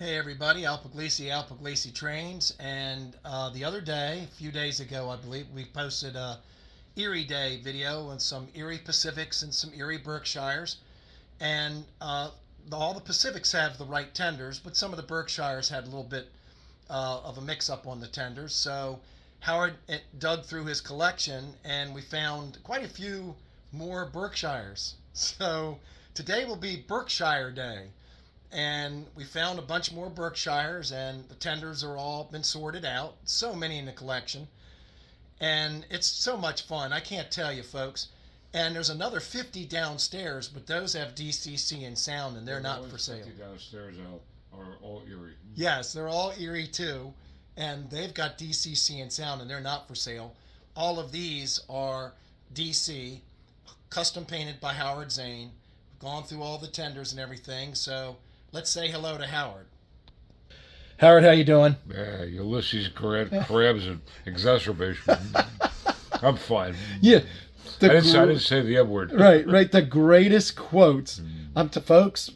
Hey everybody, Al Puglisi Trains, and the other day, a few days ago, I believe, we posted a Erie Day video and some Erie Pacifics and some Erie Berkshires, and all the Pacifics have the right tenders, but some of the Berkshires had a little bit of a mix-up on the tenders. So Howard dug through his collection, and we found quite a few more Berkshires. So today will be Berkshire Day, and we found a bunch more Berkshires, and the tenders are all been sorted out. So many in the collection, and it's so much fun. I can't tell you, folks. And there's another 50 downstairs, but those have DCC and sound, and they're not for sale. 50 downstairs out are all Erie. Yes, they're all Erie too, and they've got DCC and sound, and they're not for sale. All of these are DC, custom painted by Howard Zane. Gone through all the tenders and everything, so let's say hello to Howard. Howard, how you doing? Yeah, Ulysses crabs and exacerbation. I'm fine. Yeah, I didn't say the M word. right. The greatest quotes. To folks,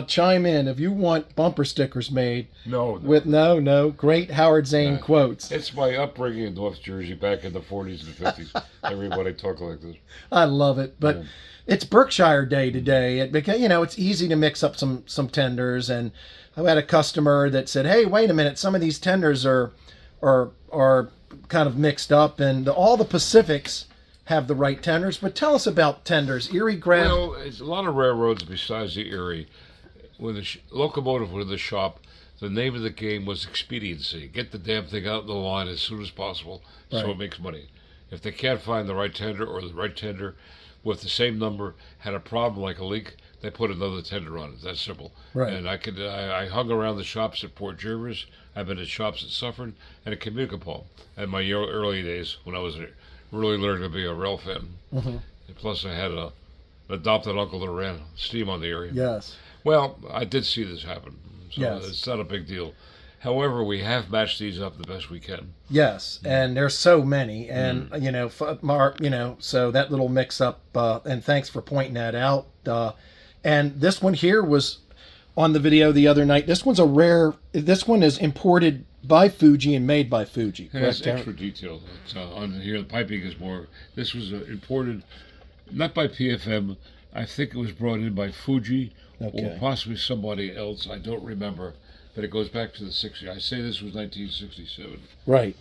chime in if you want bumper stickers made. No. With no great Howard Zane quotes. It's my upbringing in North Jersey back in the 40s and 50s. Everybody talked like this. I love it, but it's Berkshire Day today. Because it's easy to mix up some tenders, and I had a customer that said, "Hey, wait a minute, some of these tenders are kind of mixed up, and all the Pacifics have the right tenders." But tell us about tenders. Erie grab. Well, it's a lot of railroads besides the Erie. When the locomotive was in the shop, the name of the game was expediency. Get the damn thing out in the line as soon as possible so it makes money. If they can't find the right tender, or the right tender with the same number had a problem like a leak, they put another tender on it. That's simple. Right. And I hung around the shops at Port Jervis. I've been at shops at Suffern and at Communicopol in my early days when I was really learning to be a rail fan. Mm-hmm. And plus, I had an adopted uncle that ran steam on the area. Yes. Well, I did see this happen, so Yes. it's not a big deal. However, we have matched these up the best we can. Yes, and there's so many, and so that little mix-up, and thanks for pointing that out. And this one here was on the video the other night. This one's a rare. This one is imported by Fuji and made by Fuji. It has extra detail. It's, on here, the piping is more. This was imported, not by PFM. I think it was brought in by Fuji or possibly somebody else. I don't remember, but it goes back to the 60s. I say this was 1967. Right.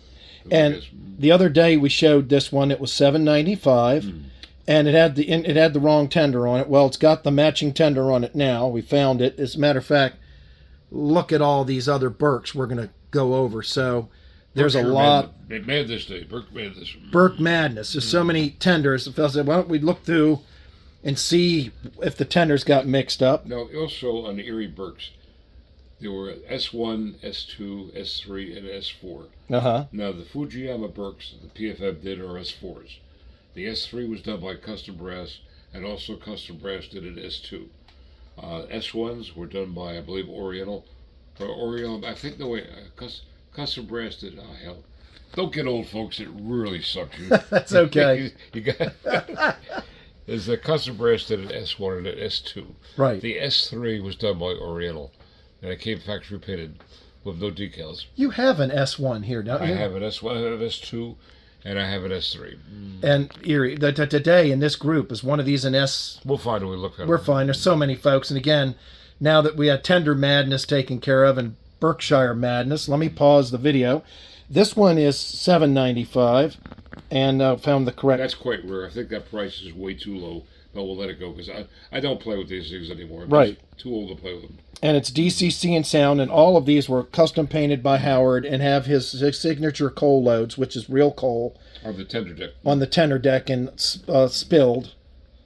And the other day we showed this one. It was $7.95, and it had the wrong tender on it. Well, it's got the matching tender on it now. We found it. As a matter of fact, look at all these other Berks we're going to go over. So there's a lot. They made this day. Burke made this. Burke madness. There's so many tenders. The fellow said, "Why don't we look through and see if the tenders got mixed up?" Now, also on the Erie Berks, there were S1, S2, S3, and S4. Uh-huh. Now, the Fujiyama Berks, the PFM did, are S4s. The S3 was done by Custom Brass, and also Custom Brass did an S2. S1s were done by, I believe, Oriental. Or Oriental, I think the way Custom Brass did, hell. Don't get old, folks. It really sucks you. That's okay. you got... There's a Custom Brass did an S1 and an S2. Right. The S3 was done by Oriental, and it came factory painted with no decals. You have an S1 here, don't you? I have an S1, I have an S2, and I have an S3. And Erie, today in this group, is one of these an S? We'll find it when we look at it. We're fine. There's so many folks. And again, now that we had Tender Madness taken care of and Berkshire Madness, let me pause the video. This one is $7.95, and found the correct. That's quite rare. I think that price is way too low, but we'll let it go because I don't play with these things anymore. I'm right. Too old to play with them. And it's DCC and sound, and all of these were custom painted by Howard and have his signature coal loads, which is real coal. On the tender deck. On the tender deck, and spilled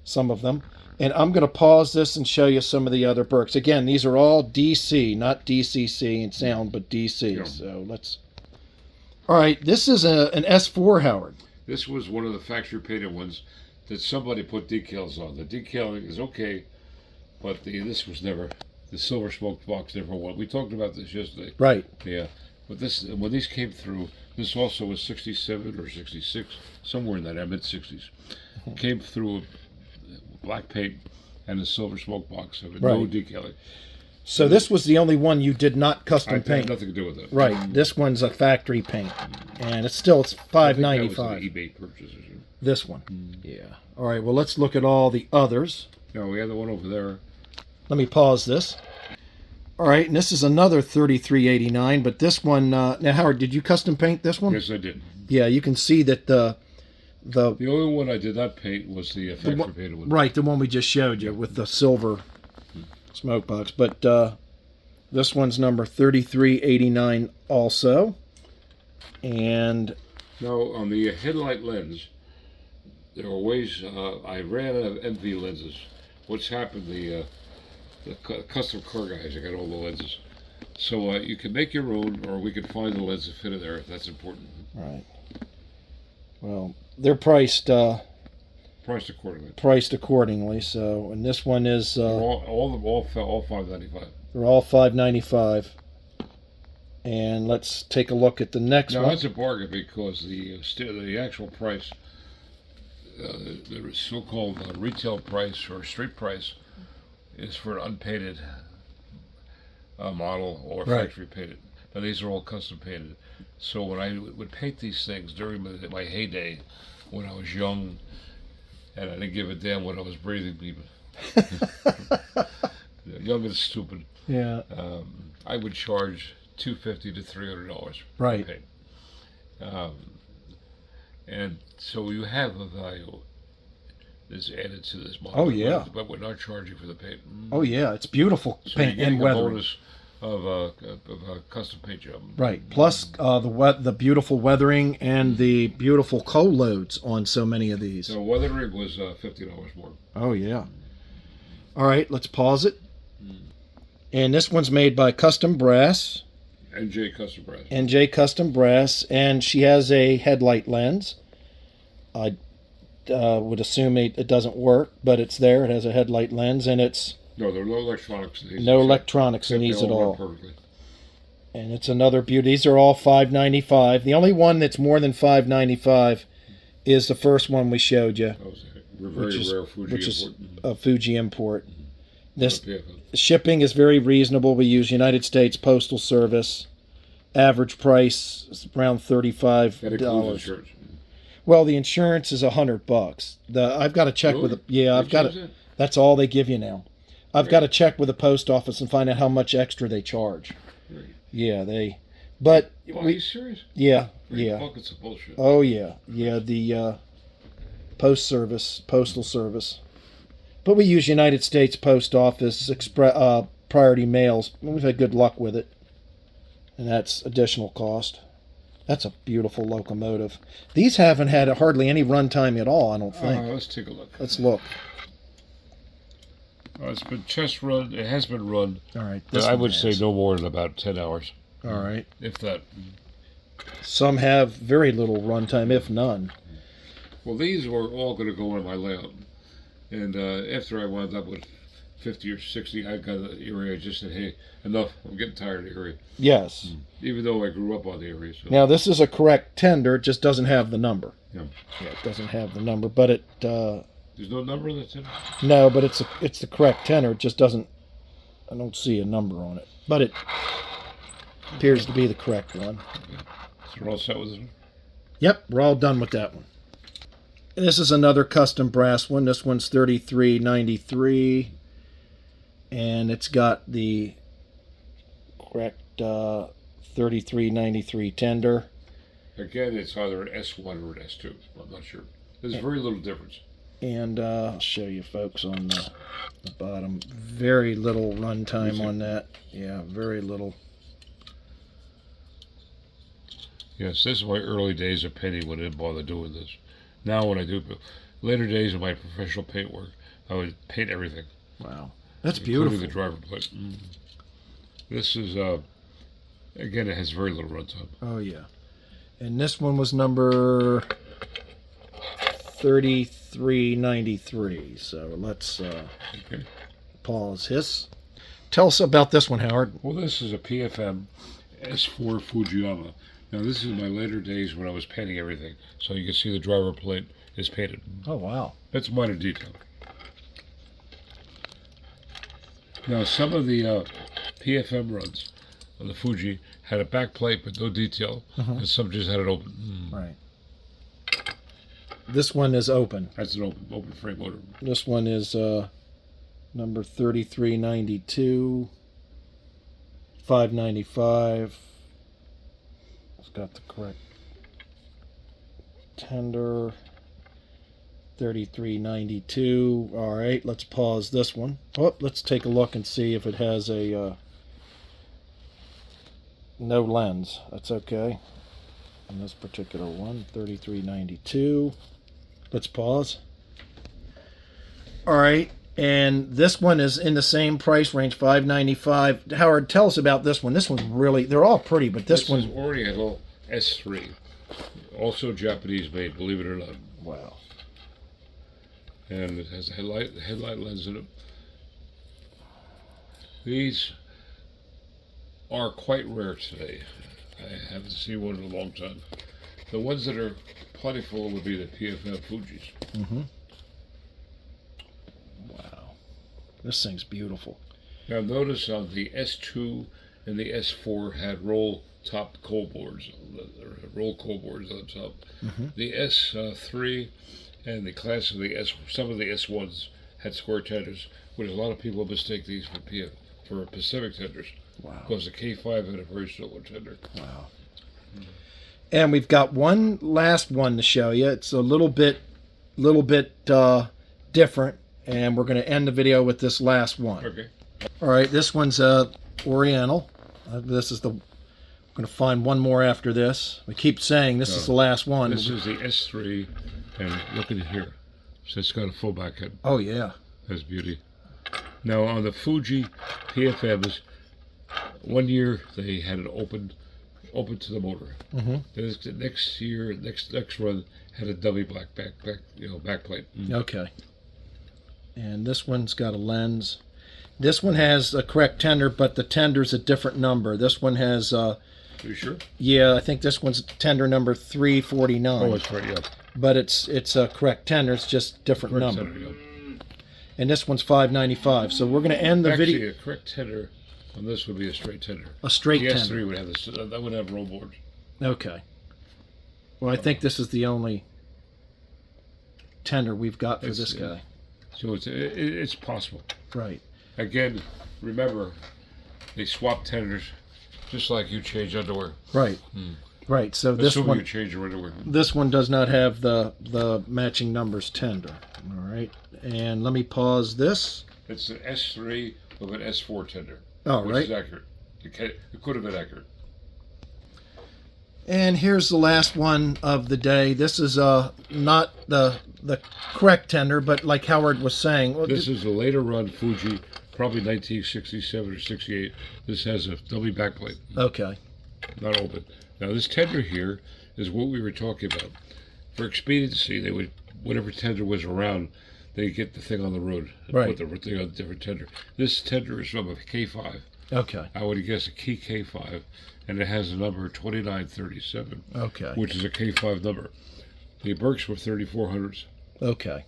some of them. And I'm going to pause this and show you some of the other Berks. Again, these are all DC, not DCC and sound, but DC. Yeah. So let's... All right, this is an S4, Howard. This was one of the factory painted ones that somebody put decals on. The decaling is okay, but this was never... The silver smoke box never won. We talked about this yesterday. Right. Yeah. But when these came through, this also was 67 or 66, somewhere in that mid-60s. Came through black paint and a silver smoke box of it, no decaling. So this was the only one you did not I custom had paint. nothing to do with it. Right. This one's a factory paint, and it's $5.95. eBay purchase. This one. Yeah. All right. Well, let's look at all the others. No, we have the one over there. Let me pause this. All right, and this is another $33.89, but this one. Now, Howard, did you custom paint this one? Yes, I did. Yeah, you can see that the The only one I did not paint was the factory painted one. right, the one we just showed you with the silver smoke box. But this one's number $33.89 also. And Now, on the headlight lens, there are ways. I ran out of MV lenses. What's happened? The custom car guys, I got all the lenses. So you can make your own, or we can find the lens to fit in there if that's important. right. Well, they're priced Priced accordingly. So, and this one is all $5.95. they're all $5.95. And let's take a look at the next Now one. that's a bargain because the actual price, the so-called retail price or street price, is for an unpainted model or Right. factory painted. Now these are all custom painted. So when I would paint these things during my heyday, when I was young, and I didn't give a damn what I was breathing, people, young and stupid, Yeah. I would charge $250 to $300 Right. for paint. And so you have a value that's added to this model. Oh, yeah. But we're not charging for the paint. Oh yeah, it's beautiful So paint you're and getting a weathering. bonus of a custom paint job. Right. Plus the beautiful weathering and the beautiful coal loads on so many of these. So weathering was $50 more. Oh yeah. All right, let's pause it. And this one's made by Custom Brass, NJ Custom Brass. NJ Custom Brass, and she has a headlight lens. I would assume it doesn't work, but it's there. It has a headlight lens, and it's No, there are no electronics in these. no electronics in Except these they at all all. run perfectly. And it's another beauty. These are all $5.95. The only one that's more than $5.95 is the first one we showed you, That was a very rare Fuji which is import. a Fuji import. This Yeah. shipping is very reasonable. We use United States Postal Service. Average price is around $35. That includes insurance. Well, the insurance is $100. I've got to check with Really? I've got They to. That's all they give you now. I've got to check with the post office and find out how much extra they charge. Right. Yeah, they. But Are you serious? yeah, Great yeah. Buckets of bullshit. Oh yeah, yeah. The postal service. But we use United States Post Office priority mails. We've had good luck with it, and that's additional cost. That's a beautiful locomotive. These haven't had hardly any runtime at all, I don't think. Let's take a look. Let's look. It's been test run. It has been run. All right. But This I one would say has. no more than about 10 hours, All right. if that. Some have very little runtime, if none. Well, these were all going to go on my layout. And after I wound up with 50 or 60, I got the area. I just said, hey, enough. I'm getting tired of the area. Yes. Even though I grew up on the area. So. Now this is a correct tender. It just doesn't have the number. Yeah. Yeah, it doesn't have the number, but it. There's no number that's in it? No, but it's the correct tenor. It just doesn't. I don't see a number on it, but it appears to be the correct one. So we're all set with this one? Yep, we're all done with that one. This is another custom brass one. This one's $33.93, and it's got the correct $33.93 tender. Again, it's either an S1 or an S2. I'm not sure. There's very little difference. And I'll show you folks on the bottom. Very little runtime on that. Yeah, very little. Yes, this is my early days of painting when I didn't bother doing this. Now when I do, later days of my professional paint work, I would paint everything. Wow, that's including beautiful. the driver plate. This is, again, it has very little runtime. Oh yeah, and this one was number $33.93. So let's Okay. pause his. Tell us about this one, Howard. Well, this is a PFM S4 Fujiyama. Now, this is my later days when I was painting everything. So you can see the driver plate is painted. Oh wow. That's minor detail. Now, some of the PFM runs on the Fuji had a back plate but no detail, and some just had it open. Right. This one is open. That's an open frame motor. This one is number 3392, 595. It's got the correct tender. 3392. All right, let's pause this one. Oh, let's take a look and see if it has a no lens. That's okay. On this particular one, 3392. Let's pause. All right, and this one is in the same price range, 595. Howard, tell us about this one. This one's really, they're all pretty, but this one is Oriental S3, also Japanese made, believe it or not. Wow. And it has a headlight lens in it. These are quite rare today. I haven't seen one in a long time. The ones that are plentiful would be the PFM Fujis. Wow. This thing's beautiful. Now notice on the S2 and the S4 had roll cold boards on the top. The S3 and the class of the some of the S1s had square tenders, which a lot of people mistake these for Pacific tenders. Wow. Because the K5 had a very similar tender. Wow. And we've got one last one to show you. It's a little bit different, and we're going to end the video with this last one. Okay. All right, this one's Oriental. This is I'm going to find one more after this. We keep saying this is the last one. This is the S3. And look at it here. So it's got a full back head. Oh, yeah. That's beauty. Now, on the Fuji PFMs, one year they had it open to the motor. The next run had a dummy back plate. Okay. And this one's got a lens. This one has a correct tender, but the tender's a different number. This one has... Are you sure? Yeah, I think this one's tender number 349. Oh, that's right, yeah. But it's a correct tender. It's just different correct number. Tender, yeah. And this one's 595. So we're going to end the video. Actually, a correct tender on this would be a straight tender. A straight the tender. The S3 would have this. That would have roll boards. Okay. Well, I think this is the only tender we've got for this guy. So it's possible. Right. Again, remember, they swap tenders just like you change underwear. Right. Right. So this one, you change your underwear. This one does not have the matching numbers tender. All right. And let me pause this. It's an S3 with an S4 tender. Oh, right. Which is accurate. It could have been accurate. And here's the last one of the day. This is not the correct tender, but like Howard was saying. This is a later run Fuji, probably 1967 or 68. This has a dummy backplate. Okay. Not open. Now this tender here is what we were talking about. For expediency, they would, whatever tender was around, they get the thing on the road. Right. Put the thing on a different tender. This tender is from a K5. Okay. I would guess a key K5, and it has a number 2937. Okay. Which is a K5 number. The Berks were 3400s. Okay.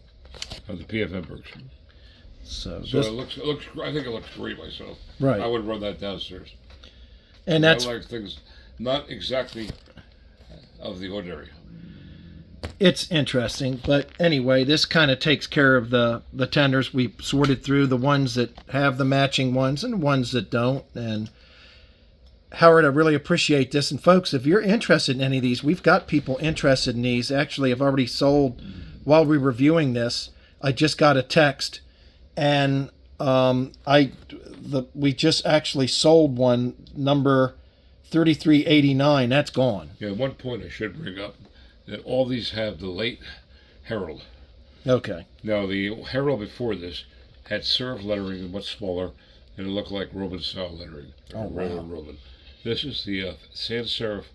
The PFM Berks. So this, it looks. I think it looks great myself. Right. I would run that downstairs. And that's I like things not exactly of the ordinary. It's interesting, but anyway, this kind of takes care of the tenders. We sorted through the ones that have the matching ones and the ones that don't. And Howard, I really appreciate this. And folks, if you're interested in any of these, we've got people interested in these. Actually, I've already sold while we're reviewing this. I just got a text, and we just actually sold one, number 3389. That's gone. Yeah, one point I should bring up that all these have the late Herald. Okay. Now the Herald before this had serif lettering and much smaller, and it looked like Roman style lettering. Oh, wow. Roman. This is the sans serif,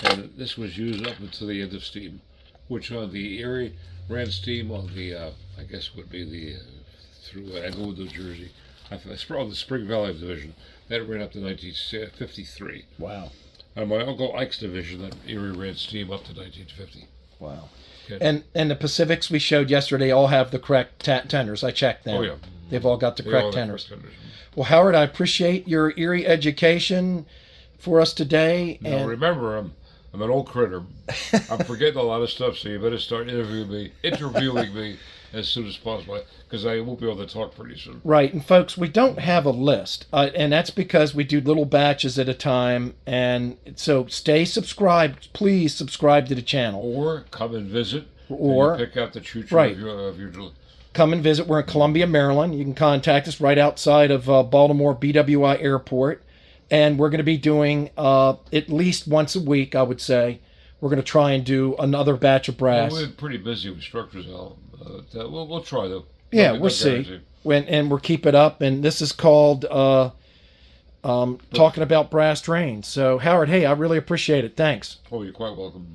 and this was used up until the end of steam, which on the Erie ran steam on the I guess would be the through Englewood, New Jersey. It's probably the Spring Valley division. That ran up to 1953. Wow. And my Uncle Ike's division, that Erie ran steam up to 1950. Wow. Okay. And the Pacifics we showed yesterday all have the correct tenders. I checked them. Oh, yeah. They've all got the They correct all got tenders. correct tenders. Well, Howard, I appreciate your Erie education for us today. Now, And remember, I'm an old critter. I'm forgetting a lot of stuff, so you better start interviewing me as soon as possible, because I won't be able to talk pretty soon. right, and folks, we don't have a list, and that's because we do little batches at a time. And so, stay subscribed. Please subscribe to the channel, Or come and visit. Or- and you pick out the choo-choo right. of your come and visit. We're in Columbia, Maryland. You can contact us right outside of Baltimore BWI Airport. And we're going to be doing at least once a week, I would say. We're going to try and do another batch of brass. Well, we're pretty busy with structures now. We'll try though. Yeah, No we'll see. guarantee. And we'll keep it up. And this is called Talking About Brass Trains. So, Howard, hey, I really appreciate it. Thanks. Oh, you're quite welcome.